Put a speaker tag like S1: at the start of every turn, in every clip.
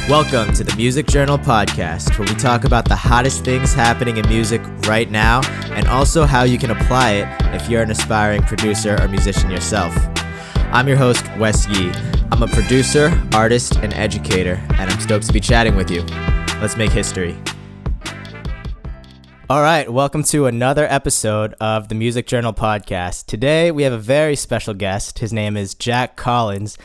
S1: Welcome to the Music Journal Podcast, where we talk about the hottest things happening in music right now, and also how you can apply it if you're an aspiring producer or musician yourself. I'm your host, Wes Yee. I'm a producer, artist, and educator, and I'm stoked to be chatting with you. Let's make history. All right, welcome to another episode of the Music Journal Podcast. Today, we have a very special guest. His name is Jack Collins.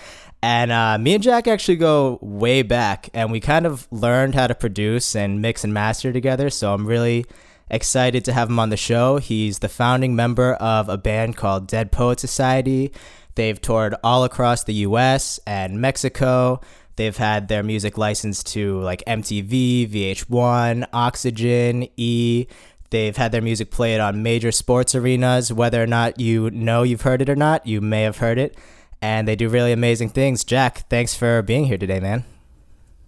S1: And me and Jack actually go way back, and we kind of learned how to produce and mix and master together, so I'm really excited to have him on the show. He's the founding member of a band called Dead Poet Society. They've toured all across the U.S. and Mexico. They've had their music licensed to like MTV, VH1, Oxygen, E! They've had their music played on major sports arenas. Whether or not you know you've heard it or not, you may have heard it. And they do really amazing things. Jack, thanks for being here today, man.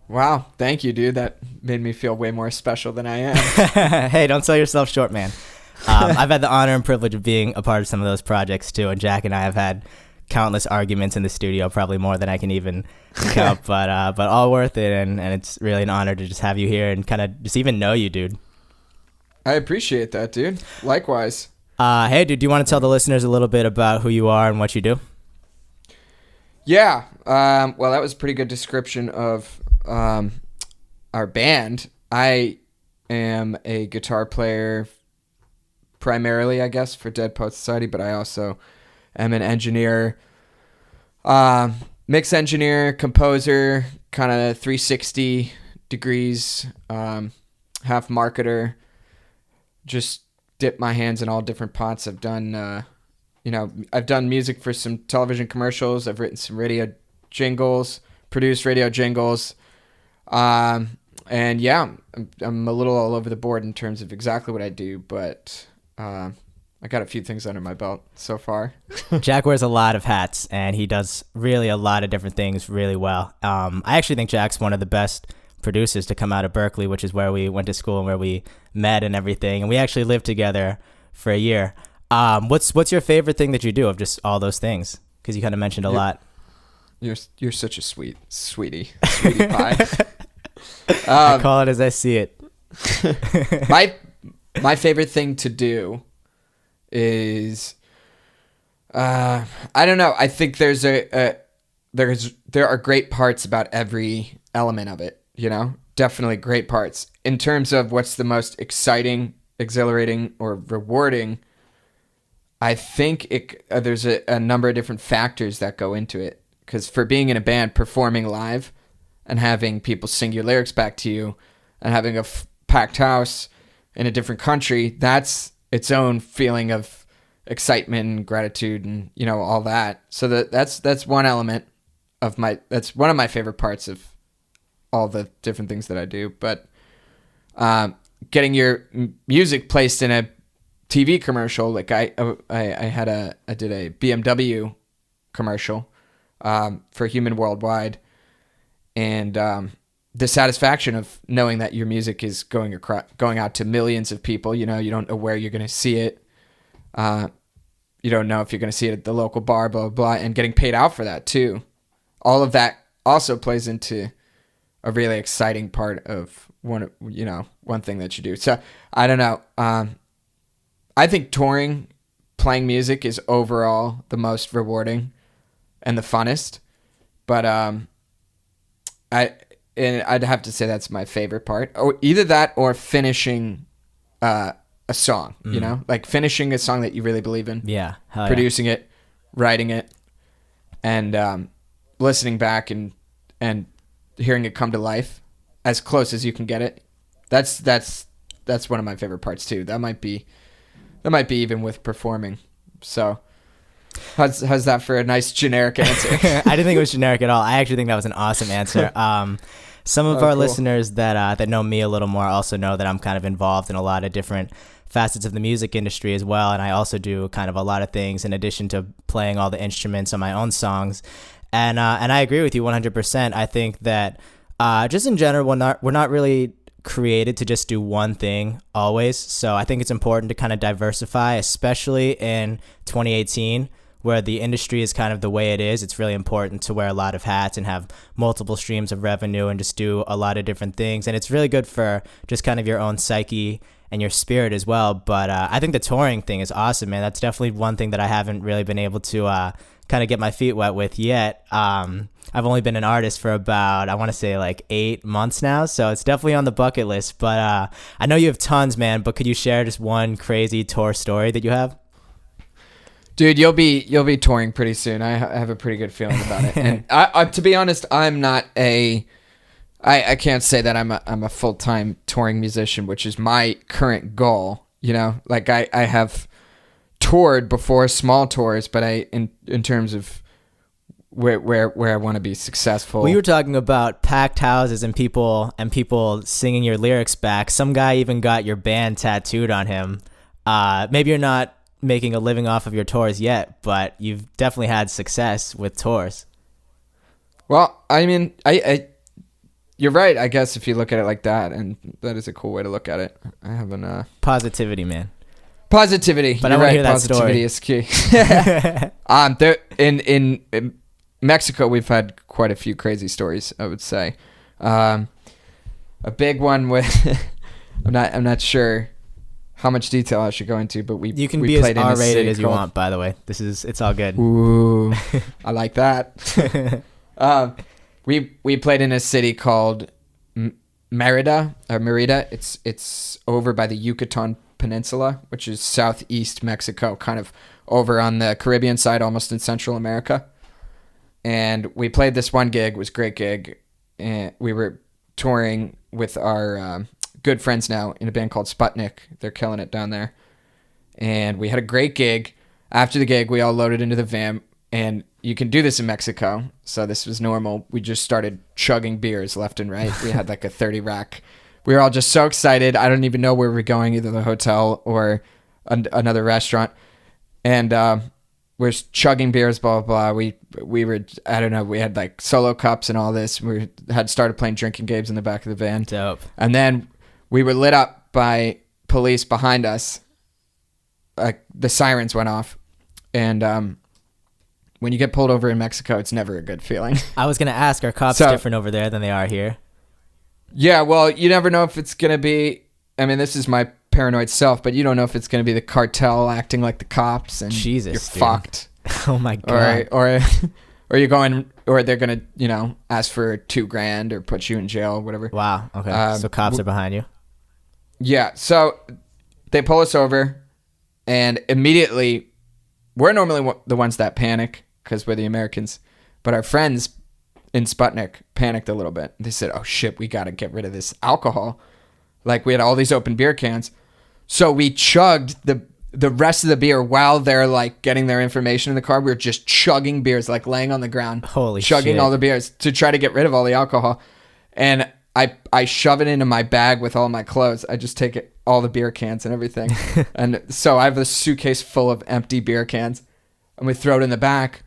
S2: Wow, thank you, dude. That made me feel way more special than I am.
S1: Hey, don't sell yourself short, man. I've had the honor and privilege of being a part of some of those projects, too. And Jack and I have had countless arguments in the studio, probably more than I can even count. But all worth it, and it's really an honor to just have you here and kind of just even know you, dude.
S2: I appreciate that, dude. Likewise.
S1: Hey, dude, do you want to tell the listeners a little bit about who you are and what you do?
S2: Yeah, well, that was a pretty good description of our band. I am a guitar player primarily, I guess, for Dead Poet Society, but I also am an engineer, mix engineer, composer, kind of 360 degrees, half marketer, just dip my hands in all different pots. I've done... I've done music for some television commercials. I've written some radio jingles, produced radio jingles. And yeah, I'm a little all over the board in terms of exactly what I do, but I got a few things under my belt so far.
S1: Jack wears a lot of hats, and he does really a lot of different things really well. I actually think Jack's one of the best producers to come out of Berklee, which is where we went to school and where we met and everything. And we actually lived together for a year. What's your favorite thing that you do of just all those things? Because you kind of mentioned a lot.
S2: You're such a sweetie pie.
S1: I call it as I see it.
S2: my favorite thing to do is I don't know. I think there are great parts about every element of it. Definitely great parts in terms of what's the most exciting, exhilarating, or rewarding. I think there's a number of different factors that go into it. Because for being in a band, performing live and having people sing your lyrics back to you and having a packed house in a different country, that's its own feeling of excitement and gratitude and, all that. So that's one element of that's one of my favorite parts of all the different things that I do. But getting your music placed in a TV commercial, like I did a BMW commercial for Human Worldwide, and the satisfaction of knowing that your music is going out to millions of people. You don't know where you're going to see it. You don't know if you're going to see it at the local bar, blah, blah, blah, and getting paid out for that too. All of that also plays into a really exciting part of one thing that you do. So I don't know. I think touring, playing music is overall the most rewarding and the funnest. But I'd have to say that's my favorite part. Or either that or finishing a song, like finishing a song that you really believe in.
S1: Yeah.
S2: Producing it, writing it, and listening back and hearing it come to life as close as you can get it. That's one of my favorite parts too. That might be even with performing. So how's that for a nice generic answer?
S1: I didn't think it was generic at all. I actually think that was an awesome answer. Some of our listeners that know me a little more also know that I'm kind of involved in a lot of different facets of the music industry as well. And I also do kind of a lot of things in addition to playing all the instruments on my own songs. And I agree with you 100%. I think that just in general, we're not really created to just do one thing always. So I think it's important to kind of diversify, especially in 2018 where the industry is kind of the way it is, it's really important to wear a lot of hats and have multiple streams of revenue and just do a lot of different things. And it's really good for just kind of your own psyche and your spirit as well. But I think the touring thing is awesome, man. That's definitely one thing that I haven't really been able to kind of get my feet wet with yet. I've only been an artist for about, I want to say like 8 months now. So it's definitely on the bucket list. But I know you have tons, man. But could you share just one crazy tour story that you have?
S2: Dude, you'll be touring pretty soon. I have a pretty good feeling about it. And I to be honest, I'm not I can't say that I'm a full-time touring musician, which is my current goal. You know, like I have toured before, small tours, but in terms of where I want to be successful.
S1: Well, you were talking about packed houses and people singing your lyrics back. Some guy even got your band tattooed on him. Maybe you're not making a living off of your tours yet, but you've definitely had success with tours.
S2: Well, I mean, you're right, I guess, if you look at it like that, and that is a cool way to look at it. I haven't
S1: positivity, man.
S2: Positivity.
S1: But I want to hear that
S2: positivity
S1: story.
S2: Is key. There in Mexico, we've had quite a few crazy stories, I would say. A big one with I'm not sure how much detail I should go into, but we
S1: be
S2: played
S1: as
S2: in
S1: R-rated as you want, by the way. It's all good.
S2: Ooh, I like that. We played in a city called Merida. It's over by the Yucatan Peninsula, which is southeast Mexico, kind of over on the Caribbean side, almost in Central America. And we played this one gig. It was a great gig. And we were touring with our good friends now in a band called Sputnik. They're killing it down there. And we had a great gig. After the gig, we all loaded into the van. And you can do this in Mexico, so this was normal. We just started chugging beers left and right. We had like a 30 rack. We were all just so excited. I don't even know where we're going, either the hotel or another restaurant. And we're chugging beers, blah, blah, blah. We were, I don't know, we had like solo cups and all this. We had started playing drinking games in the back of the van.
S1: Dope.
S2: And then we were lit up by police behind us. Like the sirens went off. And when you get pulled over in Mexico, it's never a good feeling.
S1: I was going to ask, are cops different over there than they are here?
S2: Yeah, well, you never know if it's going to be, I mean, this is my paranoid self, but you don't know if it's going to be the cartel acting like the cops and
S1: Jesus,
S2: you're
S1: dude.
S2: fucked.
S1: Oh my God.
S2: Or you're going, or they're going to, ask for $2,000 or put you in jail, whatever.
S1: Wow. Okay. So cops are behind you?
S2: Yeah. So they pull us over and immediately, we're normally the ones that panic because we're the Americans, but our friends in Sputnik panicked a little bit. They said, oh shit, we got to get rid of this alcohol. Like we had all these open beer cans. So we chugged the rest of the beer while they're like getting their information in the car. We were just chugging beers, like laying on the ground.
S1: Holy
S2: chugging
S1: shit.
S2: all the beers to try to get rid of all the alcohol. And I shove it into my bag with all my clothes. I just take all the beer cans and everything. And so I have a suitcase full of empty beer cans and we throw it in the back.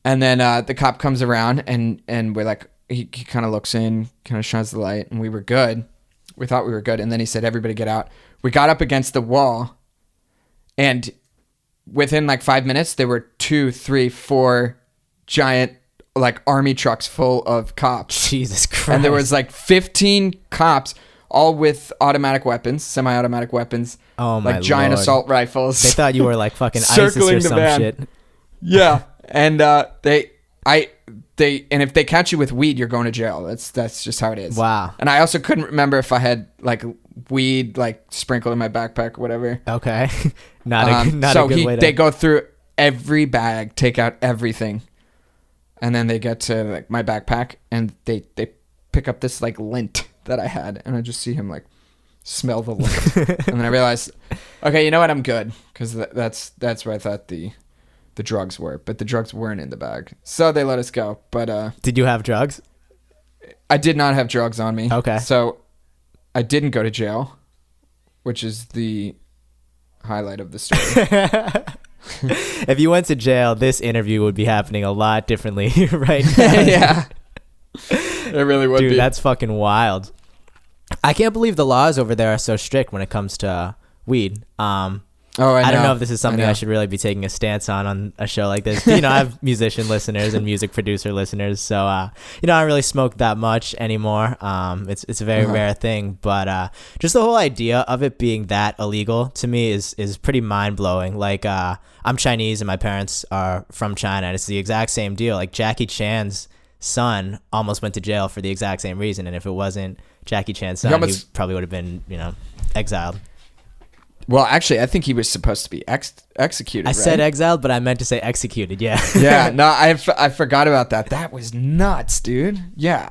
S2: And then the cop comes around and we're like, he kind of looks in, kind of shines the light, and we were good. We thought we were good. And then he said, everybody get out. We got up against the wall, and within like 5 minutes, there were 2, 3, 4 giant like army trucks full of cops.
S1: Jesus Christ.
S2: And there was like 15 cops, all with automatic weapons, semi-automatic weapons.
S1: Oh my
S2: like giant
S1: Lord.
S2: assault rifles.
S1: They thought you were like fucking ISIS
S2: circling
S1: or
S2: the
S1: some
S2: van.
S1: shit.
S2: Yeah. And and if they catch you with weed, you're going to jail. That's just how it is.
S1: Wow.
S2: And I also couldn't remember if I had like weed like sprinkled in my backpack or whatever.
S1: Okay. not a good way to...
S2: They go through every bag, take out everything. And then they get to like my backpack and they pick up this like lint that I had, and I just see him like smell the lint. And then I realized, okay, you know what? I'm good, because that's where I thought the drugs were, but the drugs weren't in the bag. So they let us go. But
S1: did you have drugs?
S2: I did not have drugs on me.
S1: Okay.
S2: So I didn't go to jail, which is the highlight of the story.
S1: If you went to jail, this interview would be happening a lot differently right now.
S2: Yeah. It really would be.
S1: Dude, that's fucking wild. I can't believe the laws over there are so strict when it comes to weed.
S2: Oh,
S1: I don't
S2: know
S1: know if this is something I should really be taking a stance on a show like this. But, I have musician listeners and music producer listeners, so I don't really smoke that much anymore. It's a very rare thing, but just the whole idea of it being that illegal to me is pretty mind blowing. Like I'm Chinese and my parents are from China, and it's the exact same deal. Like Jackie Chan's son almost went to jail for the exact same reason, and if it wasn't Jackie Chan's son, he probably would have been exiled.
S2: Well, actually, I think he was supposed to be executed.
S1: I said exiled, but I meant to say executed. Yeah.
S2: Yeah. No, I forgot about that. That was nuts, dude. Yeah.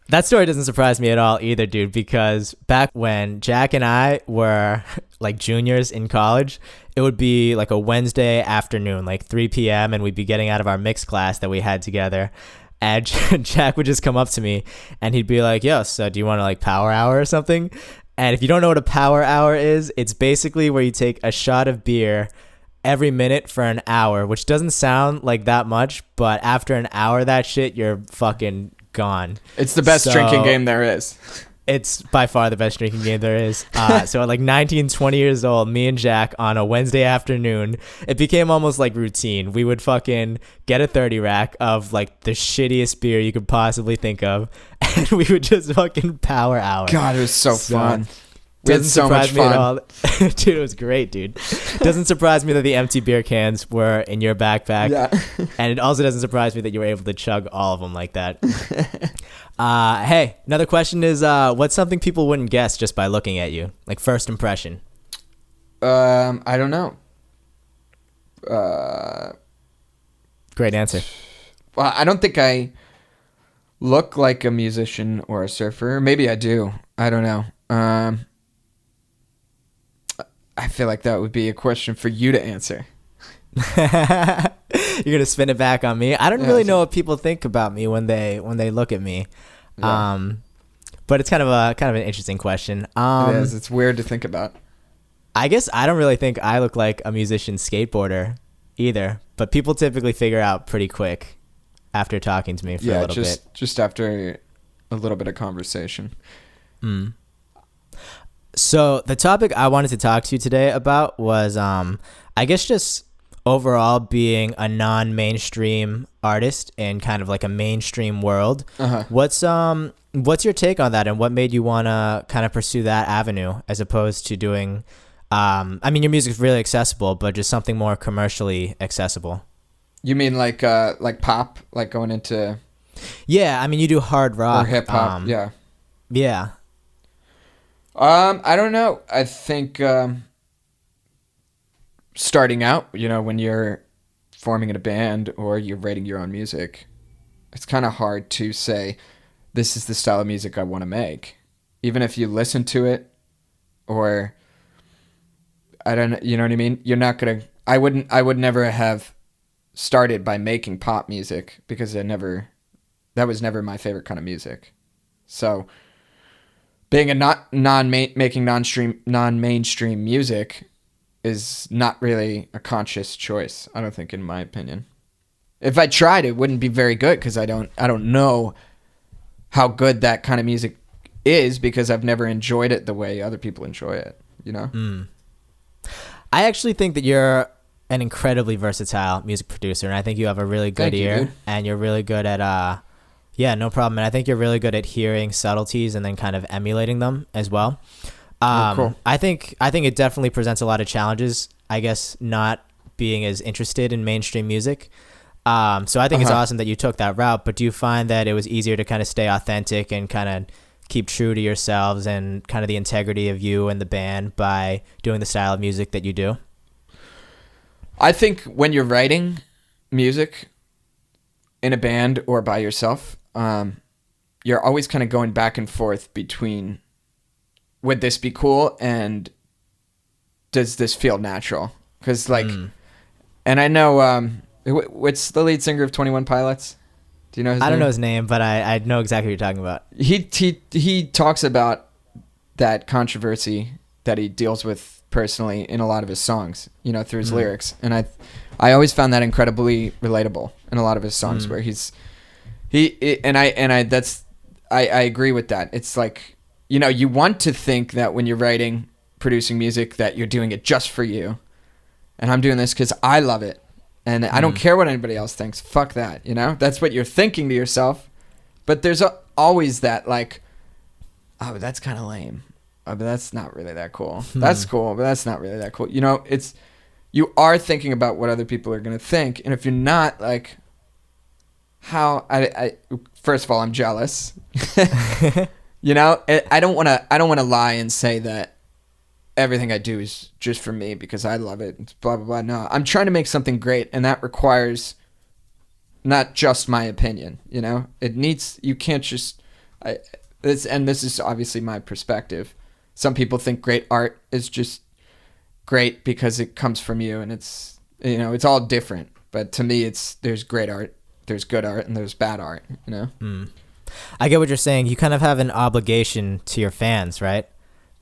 S1: That story doesn't surprise me at all either, dude, because back when Jack and I were like juniors in college, it would be like a Wednesday afternoon, like 3 p.m., and we'd be getting out of our mixed class that we had together. And Jack would just come up to me and he'd be like, yo, so do you want to like power hour or something? And if you don't know what a power hour is, it's basically where you take a shot of beer every minute for an hour, which doesn't sound like that much, but after an hour of that shit, you're fucking gone.
S2: It's the best drinking game there is.
S1: It's by far the best drinking game there is. So at like 19, 20 years old, me and Jack on a Wednesday afternoon, it became almost like routine. We would fucking get a 30 rack of like the shittiest beer you could possibly think of, and we would just fucking power hour.
S2: God, it was so fun. We had
S1: Doesn't
S2: so much
S1: surprise me at
S2: fun.
S1: all. Dude, it was great, dude. Doesn't surprise me that the empty beer cans were in your backpack.
S2: Yeah.
S1: And it also doesn't surprise me that you were able to chug all of them like that. Hey, another question is, what's something people wouldn't guess just by looking at you? Like first impression.
S2: I don't know.
S1: Great answer.
S2: Well, I don't think I look like a musician or a surfer. Maybe I do. I don't know. I feel like that would be a question for you to answer.
S1: You're gonna spin it back on me. I don't really know what people think about me when they look at me.
S2: Yeah.
S1: But it's kind of an interesting question.
S2: It is. It's weird to think about.
S1: I guess I don't really think I look like a musician skateboarder either, but people typically figure out pretty quick after talking to me for a little bit.
S2: Just after a little bit of conversation.
S1: So the topic I wanted to talk to you today about was, I guess, just overall being a non-mainstream artist in kind of like a mainstream world. What's your take on that, and what made you want to kind of pursue that avenue as opposed to doing, I mean, your music's really accessible, but just something more commercially accessible?
S2: You mean like pop, like going into?
S1: Yeah, I mean, you do hard rock
S2: or hip hop. Yeah.
S1: Yeah.
S2: I don't know. I think starting out, when you're forming in a band or you're writing your own music, it's kind of hard to say, this is the style of music I want to make. Even if you listen to it, or I don't know, you know what I mean? You're not going to, I would never have started by making pop music because that was never my favorite kind of music. So being a non-mainstream music is not really a conscious choice, I don't think, in my opinion. If I tried, it wouldn't be very good because I don't know how good that kind of music is because I've never enjoyed it the way other people enjoy it,
S1: I actually think that you're an incredibly versatile music producer, and I think you have a really good ear, and you're really good at yeah, no problem. And I think you're really good at hearing subtleties and then kind of emulating them as well.
S2: Cool.
S1: I think it definitely presents a lot of challenges, I guess, not being as interested in mainstream music. So I think it's awesome that you took that route, but do you find that it was easier to kind of stay authentic and kind of keep true to yourselves and kind of the integrity of you and the band by doing the style of music that you do?
S2: I think when you're writing music in a band or by yourself, you're always kind of going back and forth between, would this be cool and does this feel natural? Because and I know, what's the lead singer of 21 Pilots? Do you know his name?
S1: I don't know his name, but I know exactly what you're talking about.
S2: He talks about that controversy that he deals with personally in a lot of his songs, through his lyrics. And I always found that incredibly relatable in a lot of his songs where I agree with that. It's like, you want to think that when you're writing producing music that you're doing it just for you. And I'm doing this because I love it. And I don't care what anybody else thinks. Fuck that, you know? That's what you're thinking to yourself. But there's always that, like, oh, that's kind of lame. Oh, but that's not really that cool. That's cool, but that's not really that cool. You know, you are thinking about what other people are going to think. And if you're not, like, first of all, I'm jealous. You know, I don't want to lie and say that everything I do is just for me because I love it. It's blah, blah, blah. No, I'm trying to make something great, and that requires not just my opinion, you know? You can't just, this is obviously my perspective. Some people think great art is just great because it comes from you, and it's, you know, it's all different. But to me, there's great art, there's good art, and there's bad art, you know?
S1: I get what you're saying. You kind of have an obligation to your fans, right?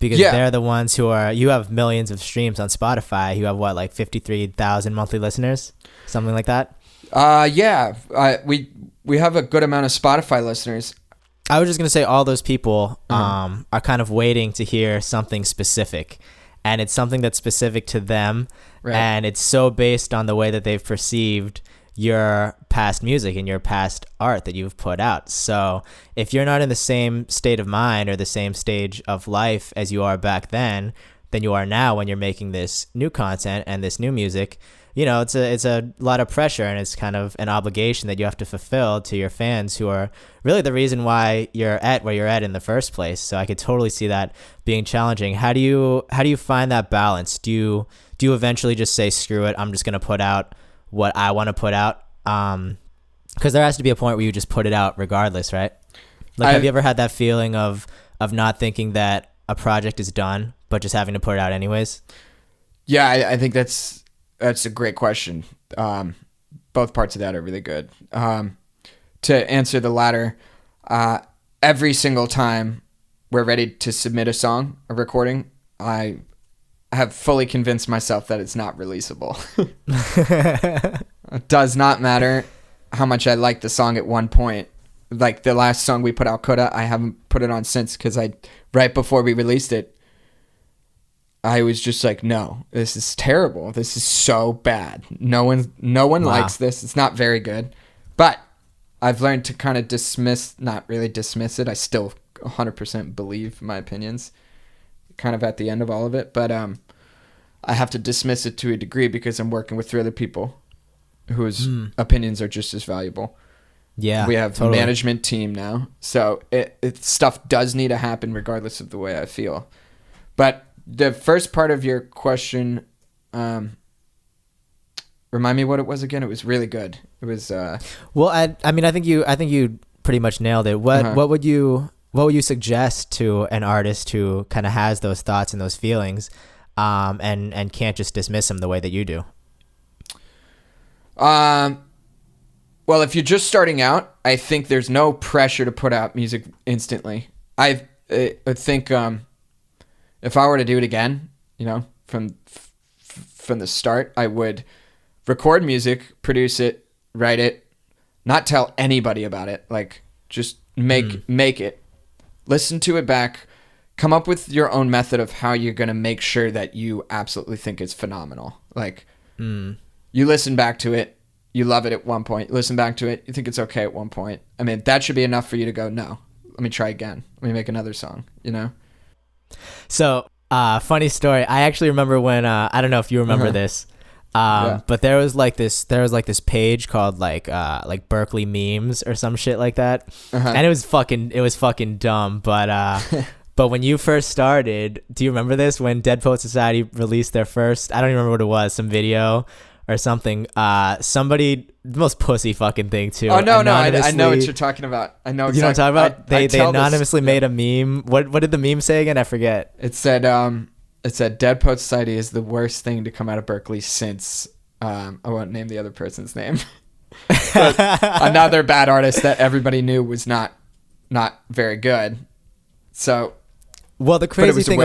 S1: Because they're the ones you have millions of streams on Spotify. You have what, like 53,000 monthly listeners? Something like that?
S2: Yeah. We have a good amount of Spotify listeners.
S1: I was just going to say all those people are kind of waiting to hear something specific. And it's something that's specific to them. Right. And it's so based on the way that they've perceived your past music and your past art that you've put out. So if you're not in the same state of mind or the same stage of life as you are back then than you are now when you're making this new content and this new music, you know, it's a lot of pressure, and it's kind of an obligation that you have to fulfill to your fans, who are really the reason why you're at where you're at in the first place. So I could totally see that being challenging. How do you find that balance? Do you eventually just say, screw it, I'm just going to put out what I want to put out? Because there has to be a point where you just put it out regardless, right? Like, have you ever had that feeling of not thinking that a project is done, but just having to put it out anyways?
S2: Yeah, I think that's a great question. Both parts of that are really good. To answer the latter, every single time we're ready to submit a recording, I have fully convinced myself that it's not releasable. It does not matter how much I liked the song at one point. Like the last song we put out, Coda, I haven't put it on since, because right before we released it, I was just like, no, this is terrible. This is so bad. No one likes this. It's not very good. But I've learned to kind of not really dismiss it. I still 100% believe my opinions, kind of at the end of all of it. But I have to dismiss it to a degree because I'm working with 3 other people whose opinions are just as valuable.
S1: Yeah,
S2: we have
S1: totally.
S2: a management team now. So stuff does need to happen regardless of the way I feel. But the first part of your question, remind me what it was again. It was really good. It was
S1: well, I mean, I think you pretty much nailed it. What would you suggest to an artist who kind of has those thoughts and those feelings, and can't just dismiss them the way that you do?
S2: Well, if you're just starting out, I think there's no pressure to put out music instantly. I think if I were to do it again, you know, from the start, I would record music, produce it, write it, not tell anybody about it. Like, just make it, listen to it back, come up with your own method of how you're going to make sure that you absolutely think it's phenomenal. Like, you listen back to it, you love it at one point, you listen back to it, you think it's okay at one point. I mean, that should be enough for you to go, no, let me try again. Let me make another song, you know?
S1: So, funny story. I actually remember when, I don't know if you remember this, but there was like this page called like Berklee memes or some shit like that. And it was fucking dumb. But, but when you first started, do you remember this? When Dead Poet Society released their first, I don't even remember what it was, some video or something, somebody, the most pussy fucking thing too.
S2: Oh, no, I know what you're talking about. I know exactly.
S1: You know what I'm talking about? They anonymously made a meme. What did the meme say again? I forget.
S2: It said Dead Poet Society is the worst thing to come out of Berklee since, I won't name the other person's name. But another bad artist that everybody knew was not very good. So,
S1: well, the crazy thing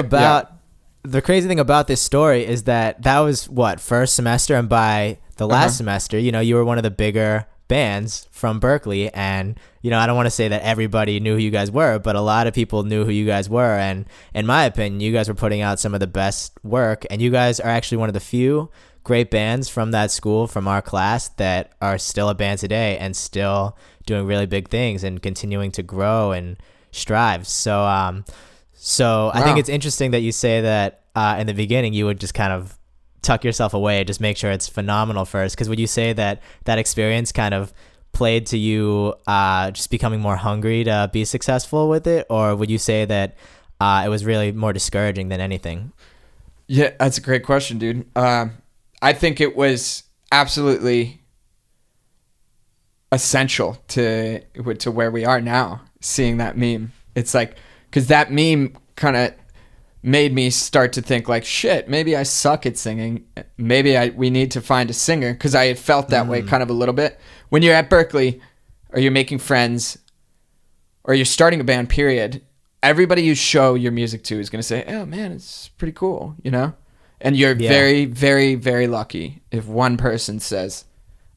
S1: about this story is that was what, first semester, and by the last semester, you know, you were one of the bigger bands from Berklee, and I don't want to say that everybody knew who you guys were, but a lot of people knew who you guys were, and in my opinion, you guys were putting out some of the best work, and you guys are actually one of the few great bands from that school, from our class, that are still a band today and still doing really big things and continuing to grow and strive. So I think it's interesting that you say that in the beginning you would just kind of tuck yourself away, just make sure it's phenomenal first. Because would you say that experience kind of played to you just becoming more hungry to be successful with it, or would you say that it was really more discouraging than anything?
S2: Yeah, that's a great question, dude. I think it was absolutely essential to where we are now, seeing that meme. It's like, because that meme kind of made me start to think like, shit, maybe I suck at singing. Maybe we need to find a singer, because I had felt that way kind of a little bit. When you're at Berklee, or you're making friends, or you're starting a band, period, everybody you show your music to is going to say, oh man, it's pretty cool, And you're very, very, very lucky if one person says,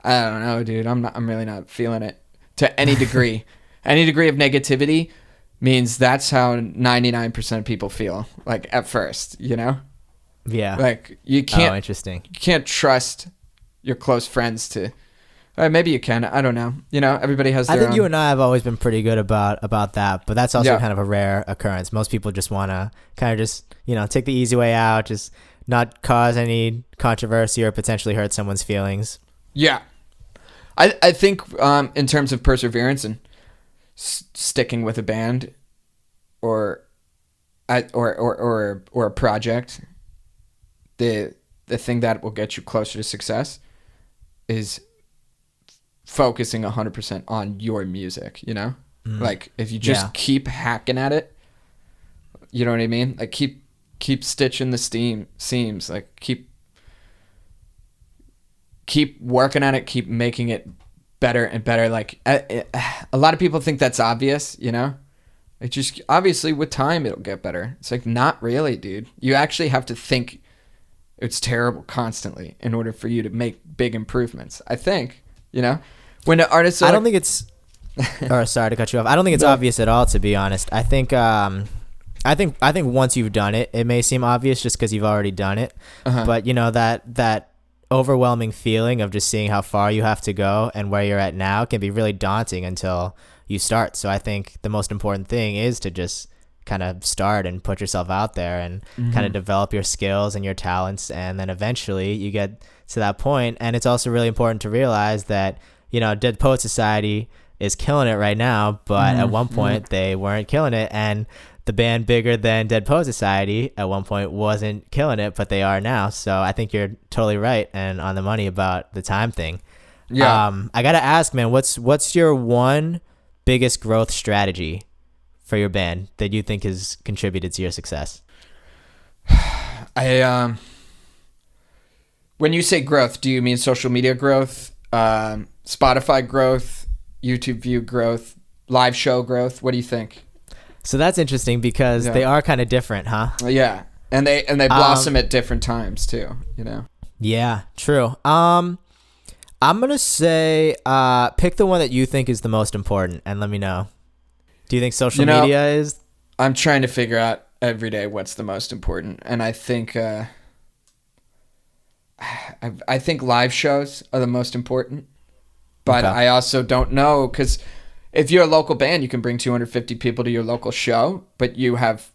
S2: I don't know, dude, I'm really not feeling it, to any degree. Any degree of negativity means that's how 99% of people feel, like, at first,
S1: Yeah.
S2: Like, you can't.
S1: Oh, interesting.
S2: You can't trust your close friends to. Maybe you can. I don't know. Everybody has their
S1: I think
S2: own.
S1: you and I have always been pretty good about that, but that's also kind of a rare occurrence. Most people just want to kind of just, take the easy way out, just not cause any controversy or potentially hurt someone's feelings.
S2: Yeah. I think in terms of perseverance and sticking with a band or a project, the thing that will get you closer to success is focusing 100% on your music, Like, if you just keep hacking at it, you know what I mean? Like, keep stitching the seams, like keep working at it, keep making it better and better. Like, a lot of people think that's obvious, It just, obviously with time it'll get better. It's like, not really, dude. You actually have to think it's terrible constantly in order for you to make big improvements, I think, when the artists are,
S1: I don't think it's or sorry to cut you off. I don't think it's obvious at all, to be honest. I think once you've done it, it may seem obvious just because you've already done it. But that overwhelming feeling of just seeing how far you have to go and where you're at now can be really daunting until you start. So I think the most important thing is to just kind of start and put yourself out there and kind of develop your skills and your talents, and then eventually you get to that point. And it's also really important to realize that Dead Poet Society is killing it right now, but at one point they weren't killing it, and the band bigger than Dead Poet Society at one point wasn't killing it, but they are now. So I think you're totally right and on the money about the time thing. I gotta ask, man, what's your one biggest growth strategy for your band that you think has contributed to your success?
S2: When you say growth, do you mean social media growth, Spotify growth, YouTube view growth, live show growth? What do you think?
S1: So that's interesting because they are kind of different, huh?
S2: Yeah, and they blossom at different times too.
S1: Yeah, true. I'm gonna say pick the one that you think is the most important, and let me know. Do you think social media is?
S2: I'm trying to figure out every day what's the most important, and I think I think live shows are the most important, but I also don't know, because if you're a local band, you can bring 250 people to your local show, but you have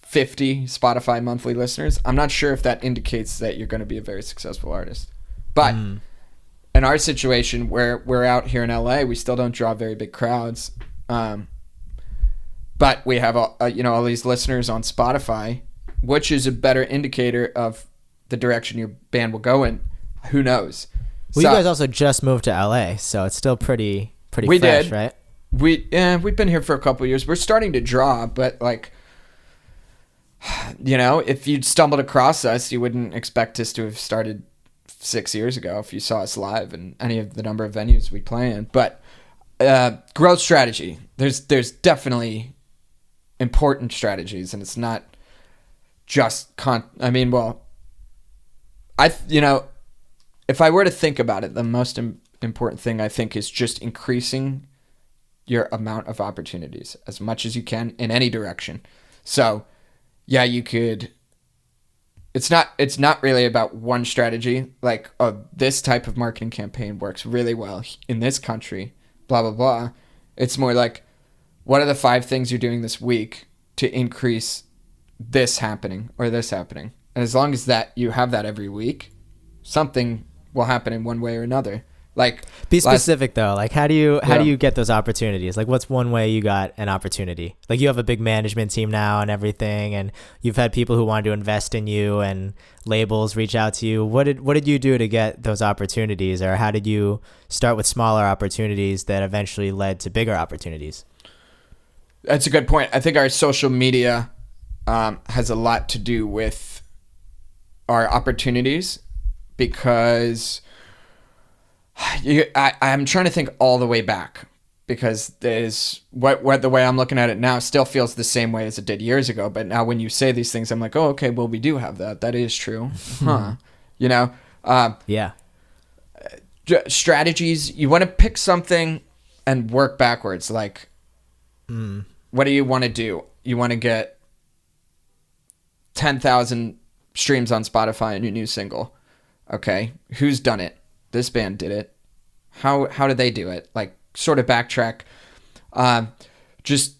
S2: 50 Spotify monthly listeners. I'm not sure if that indicates that you're going to be a very successfsul artist. But in our situation, where we're out here in LA, we still don't draw very big crowds. But we have all these listeners on Spotify, which is a better indicator of the direction your band will go in. Who knows?
S1: Well, you guys also just moved to LA, so it's still pretty fresh, right?
S2: We've been here for a couple of years. We're starting to draw, but like, if you'd stumbled across us, you wouldn't expect us to have started 6 years ago if you saw us live in any of the number of venues we play in. But growth strategy, there's definitely important strategies, and it's not just if I were to think about it, the most important thing, I think, is just increasing your amount of opportunities as much as you can in any direction. So yeah, you could, it's not really about one strategy, like, oh, this type of marketing campaign works really well in this country, blah, blah, blah. It's more like, what are the 5 things you're doing this week to increase this happening or this happening? And as long as that you have that every week, something will happen in one way or another. Like,
S1: be specific though. Like, how do you get those opportunities? Like, what's one way you got an opportunity? Like, you have a big management team now and everything, and you've had people who wanted to invest in you and labels reach out to you. What did you do to get those opportunities, or how did you start with smaller opportunities that eventually led to bigger opportunities?
S2: That's a good point. I think our social media has a lot to do with our opportunities, because I'm trying to think all the way back, because there's what the way I'm looking at it now still feels the same way as it did years ago. But now when you say these things, I'm like, oh, okay, well, we do have that. That is true. Huh. You know?
S1: Yeah.
S2: Strategies, you want to pick something and work backwards. Like, what do you want to do? You want to get 10,000 streams on Spotify on your new single. Okay, who's done it? This band did it. How did they do it? Like, sort of backtrack, just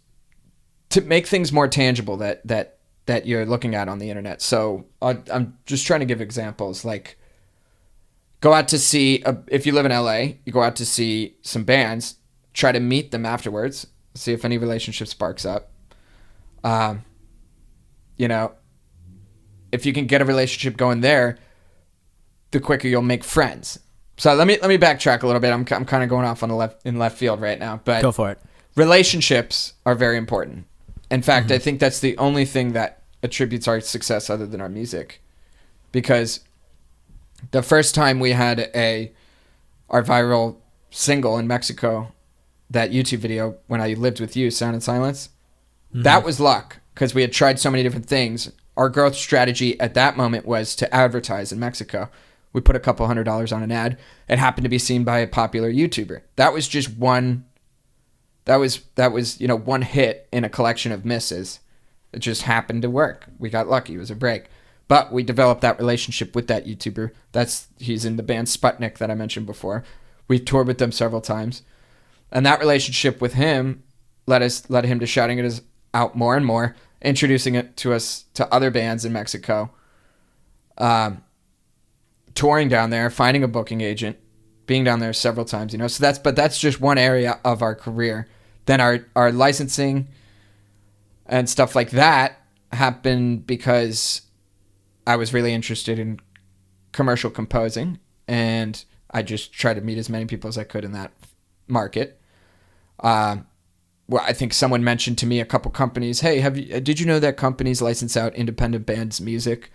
S2: to make things more tangible that you're looking at on the internet. So I'm just trying to give examples. Like, go out to see, if you live in LA, you go out to see some bands, try to meet them afterwards, see if any relationship sparks up. You know, if you can get a relationship going there, the quicker you'll make friends. So let me backtrack a little bit. I'm kind of going off on left field right now, but
S1: go for it.
S2: Relationships are very important. In fact, I think that's the only thing that attributes our success other than our music, because the first time we had our viral single in Mexico, that YouTube video when I lived with you, Sound and Silence, that was luck, because we had tried so many different things. Our growth strategy at that moment was to advertise in Mexico. We put a couple $100 on an ad. It happened to be seen by a popular YouTuber. That was just one. That was one hit in a collection of misses. It just happened to work. We got lucky. It was a break. But we developed that relationship with that YouTuber. He's in the band Sputnik that I mentioned before. We toured with them several times, and that relationship with him led him to shouting it out more and more, introducing it to us to other bands in Mexico. Touring down there, finding a booking agent, being down there several times, you know. So that's just one area of our career. Then our licensing and stuff like that happened because I was really interested in commercial composing, and I just tried to meet as many people as I could in that market. Well, I think someone mentioned to me a couple companies, hey, did you know that companies license out independent bands' music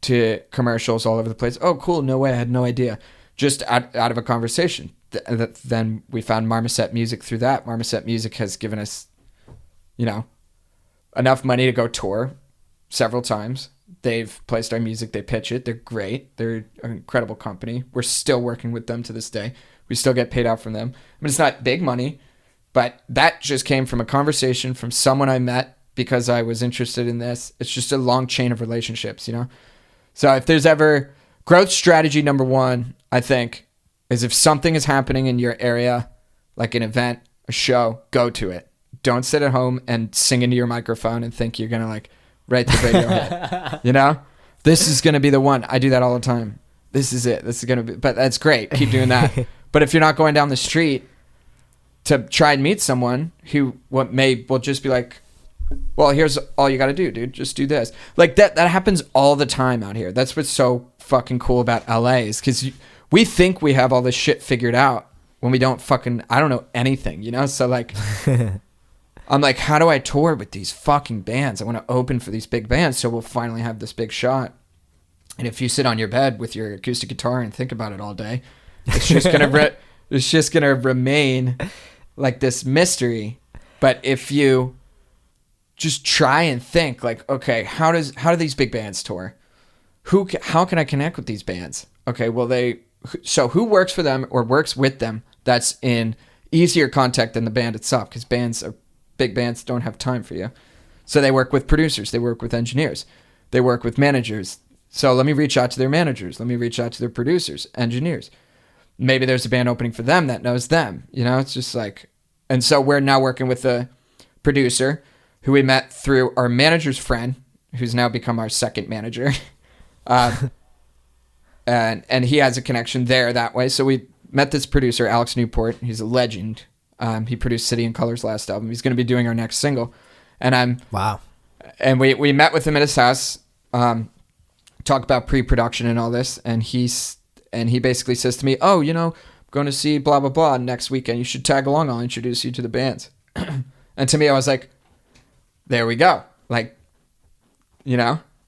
S2: to commercials all over the place? Oh, cool. No way. I had no idea. Just out of a conversation. Then we found Marmoset Music through that. Marmoset Music has given us, enough money to go tour several times. They've placed our music. They pitch it. They're great. They're an incredible company. We're still working with them to this day. We still get paid out from them. I mean, it's not big money, but that just came from a conversation from someone I met because I was interested in this. It's just a long chain of relationships, So if there's ever growth strategy, number one, I think, is if something is happening in your area, like an event, a show, go to it. Don't sit at home and sing into your microphone and think you're going to write the radio hit. This is going to be the one. I do that all the time. This is it. This is going to be, but that's great. Keep doing that. But if you're not going down the street to try and meet someone who will just be like, well, here's all you got to do, dude. Just do this. Like that happens all the time out here. That's what's so fucking cool about LA is because we think we have all this shit figured out when we don't I don't know anything, So I'm like, how do I tour with these fucking bands? I want to open for these big bands, so we'll finally have this big shot. And if you sit on your bed with your acoustic guitar and think about it all day, it's just gonna remain like this mystery. But if you just try and think like, okay, how do these big bands tour? How can I connect with these bands? Okay, well, So who works for them or works with them that's in easier contact than the band itself, because big bands don't have time for you. So they work with producers, they work with engineers, they work with managers. So let me reach out to their managers, let me reach out to their producers, engineers. Maybe there's a band opening for them that knows them. It's just like, and so we're now working with a producer who we met through our manager's friend, who's now become our second manager. And he has a connection there that way. So we met this producer, Alex Newport. He's a legend. He produced City and Color's last album. He's going to be doing our next single.
S1: Wow.
S2: And we met with him at his house, talk about pre-production and all this. And he basically says to me, oh, I'm going to see blah, blah, blah next weekend. You should tag along. I'll introduce you to the bands. And to me, I was like, there we go. Like,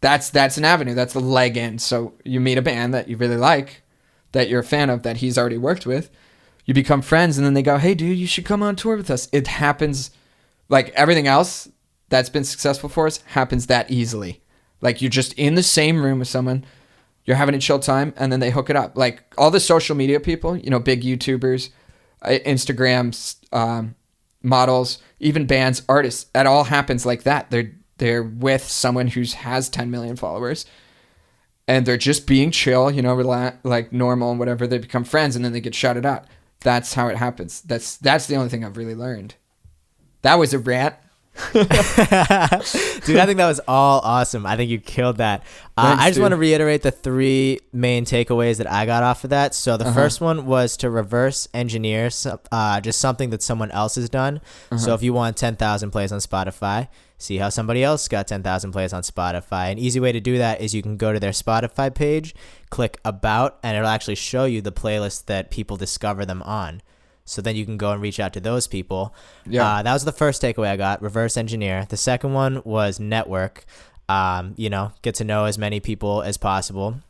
S2: that's an avenue. That's a leg in. So you meet a band that you really like, that you're a fan of, that he's already worked with. You become friends, and then they go, hey, dude, you should come on tour with us. It happens like everything else that's been successful for us happens that easily. Like, you're just in the same room with someone, you're having a chill time, and then they hook it up. Like all the social media people, big YouTubers, Instagrams, models, even bands, artists, that all happens like that. They're with someone who has 10 million followers, and they're just being chill, like normal and whatever. They become friends, and then they get shouted out. That's how it happens. That's the only thing I've really learned. That was a rant.
S1: Dude, I think that was all awesome. I think you killed that.
S2: Thanks,
S1: I just
S2: dude.
S1: want to reiterate the 3 main takeaways that I got off of that. So the first one was to reverse engineer just something that someone else has done. So if you want 10,000 plays on Spotify, see how somebody else got 10,000 plays on Spotify. An easy way to do that is you can go to their Spotify page, click About, and it'll actually show you the playlist that people discover them on. So then you can go and reach out to those people.
S2: Yeah.
S1: That was the first takeaway I got, reverse engineer. The second one was network, get to know as many people as possible.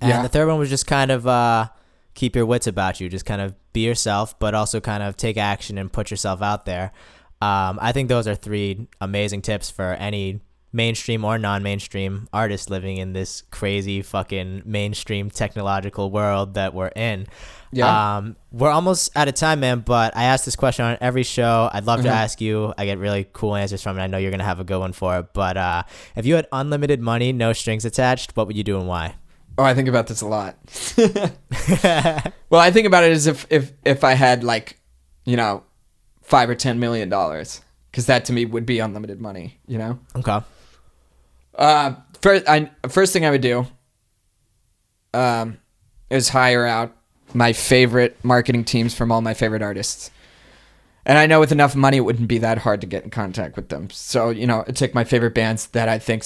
S1: And the third one was just kind of keep your wits about you. Just kind of be yourself, but also kind of take action and put yourself out there. I think those are 3 amazing tips for any mainstream or non-mainstream artist living in this crazy fucking mainstream technological world that we're in.
S2: Yeah.
S1: We're almost out of time, man, but I ask this question on every show. I'd love to ask you. I get really cool answers from it. I know you're going to have a good one for it, but if you had unlimited money, no strings attached, what would you do and why?
S2: Oh, I think about this a lot. Well, I think about it as if I had $5 or $10 million, because that to me would be unlimited money,
S1: Okay.
S2: First thing I would do is hire out my favorite marketing teams from all my favorite artists. And I know with enough money, it wouldn't be that hard to get in contact with them. So, I'd take my favorite bands that I think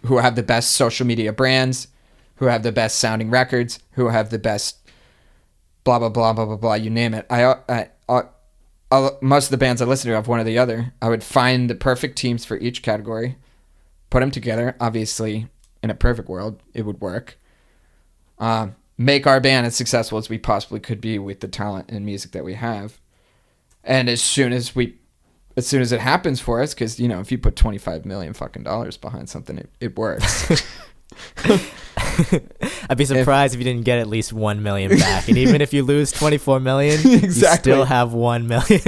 S2: who have the best social media brands, who have the best sounding records, who have the best blah, blah, blah, blah, blah, blah, you name it. Most of the bands I listen to have one or the other. I would find the perfect teams for each category, put them together. Obviously, in a perfect world, it would work. Make our band as successful as we possibly could be with the talent and music that we have. And as soon as it happens for us, because if you put $25 million fucking dollars behind something, it works.
S1: I'd be surprised if you didn't get at least 1 million back, and even if you lose 24 million,
S2: exactly.
S1: You still have 1 million.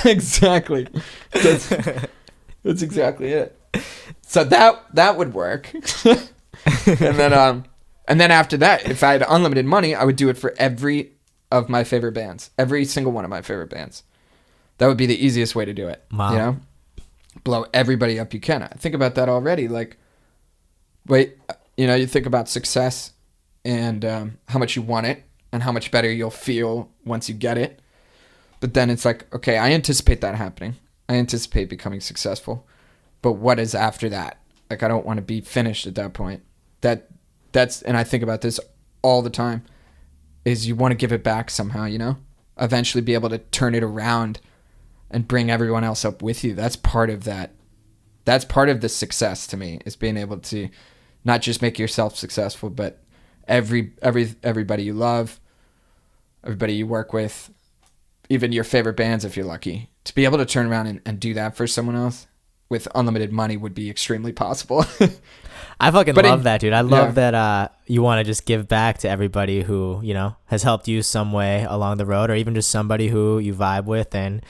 S2: Exactly. That's exactly it. So that would work. And then after that, if I had unlimited money, I would do it for every of my favorite bands, every single one of my favorite bands. That would be the easiest way to do it.
S1: Wow.
S2: Blow everybody up you can. I think about that already. You think about success and how much you want it and how much better you'll feel once you get it. But then it's like, okay, I anticipate that happening. I anticipate becoming successful. But what is after that? I don't want to be finished at that point. And I think about this all the time, is you want to give it back somehow, eventually be able to turn it around and bring everyone else up with you. That's part of that. That's part of the success to me, is being able to not just make yourself successful, but everybody you love, everybody you work with, even your favorite bands, if you're lucky, to be able to turn around and do that for someone else. with unlimited money would be extremely possible.
S1: I fucking love that, dude. I love that you want to just give back to everybody who, has helped you some way along the road, or even just somebody who you vibe with and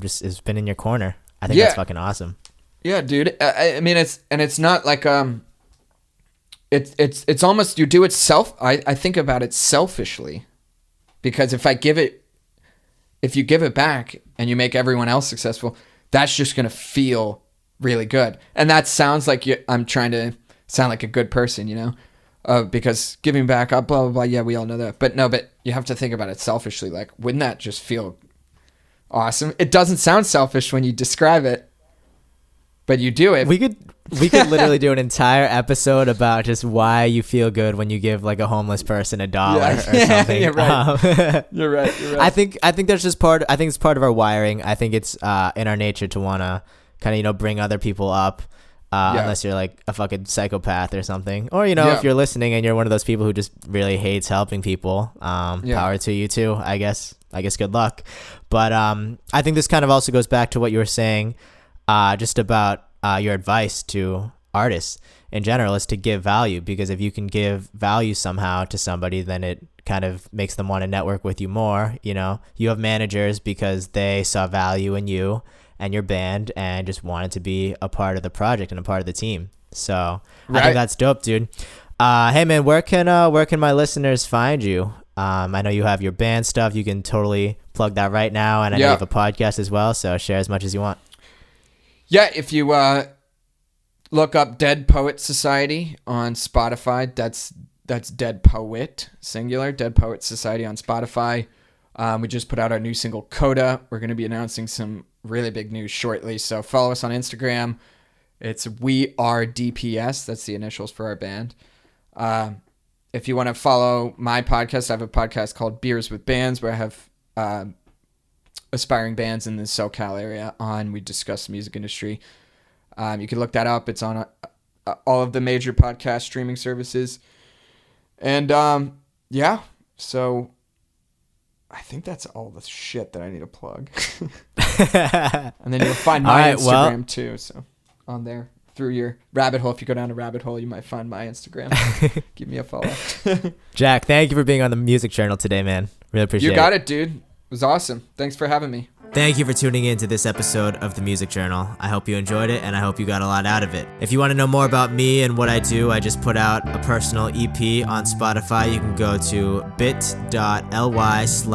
S1: just has been in your corner. I think that's fucking awesome.
S2: Yeah, dude. I mean, it's not like it's almost, you do it I think about it selfishly, because if you give it back and you make everyone else successful, that's just going to feel really good. And that sounds like I'm trying to sound like a good person, because giving back, blah, blah, blah. Yeah, we all know that. But you have to think about it selfishly. Like, wouldn't that just feel awesome? It doesn't sound selfish when you describe it, but you do it.
S1: We could literally do an entire episode about just why you feel good when you give like a homeless person $1 or something.
S2: You're right. You're right.
S1: I think that's just I think it's part of our wiring. I think it's in our nature to want to kind of, bring other people up, unless you're like a fucking psychopath or something. Or, if you're listening and you're one of those people who just really hates helping people, power to you too, I guess good luck. But I think this kind of also goes back to what you were saying, just about your advice to artists in general, is to give value, because if you can give value somehow to somebody, then it kind of makes them want to network with you more. You have managers because they saw value in you and your band and just wanted to be a part of the project and a part of the team. So I think that's dope, dude. Hey man, where can my listeners find you? I know you have your band stuff. You can totally plug that right now. And I know you have a podcast as well, so share as much as you want.
S2: Yeah, if you look up Dead Poet Society on Spotify, that's Dead Poet, singular, Dead Poet Society on Spotify. We just put out our new single, Coda. We're going to be announcing some really big news shortly, so follow us on Instagram. It's We Are DPS. That's the initials for our band. If you want to follow my podcast, I have a podcast called Beers with Bands, where I have aspiring bands in the SoCal area on. We discuss the music industry. You can look that up. It's on all of the major podcast streaming services. And so I think that's all the shit that I need to plug. And then you'll find my Instagram too. So on there, through your rabbit hole, if you go down a rabbit hole, you might find my Instagram. Give me a follow.
S1: Jack, thank you for being on the Music Journal today, man. Really appreciate it.
S2: You got it, dude. It was awesome. Thanks for having me.
S1: Thank you for tuning in to this episode of The Music Journal. I hope you enjoyed it, and I hope you got a lot out of it. If you want to know more about me and what I do, I just put out a personal EP on Spotify. You can go to bit.ly/Wes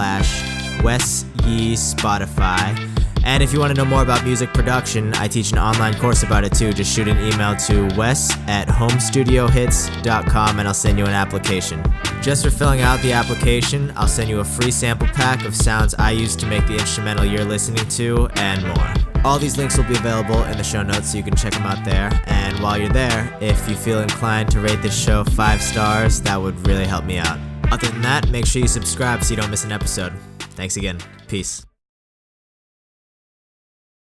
S1: Yee Spotify. And if you want to know more about music production, I teach an online course about it too. Just shoot an email to wes@homestudiohits.com and I'll send you an application. Just for filling out the application, I'll send you a free sample pack of sounds I use to make the instrumental you're listening to, and more. All these links will be available in the show notes, so you can check them out there. And while you're there, if you feel inclined to rate this show 5 stars, that would really help me out. Other than that, make sure you subscribe so you don't miss an episode. Thanks again. Peace.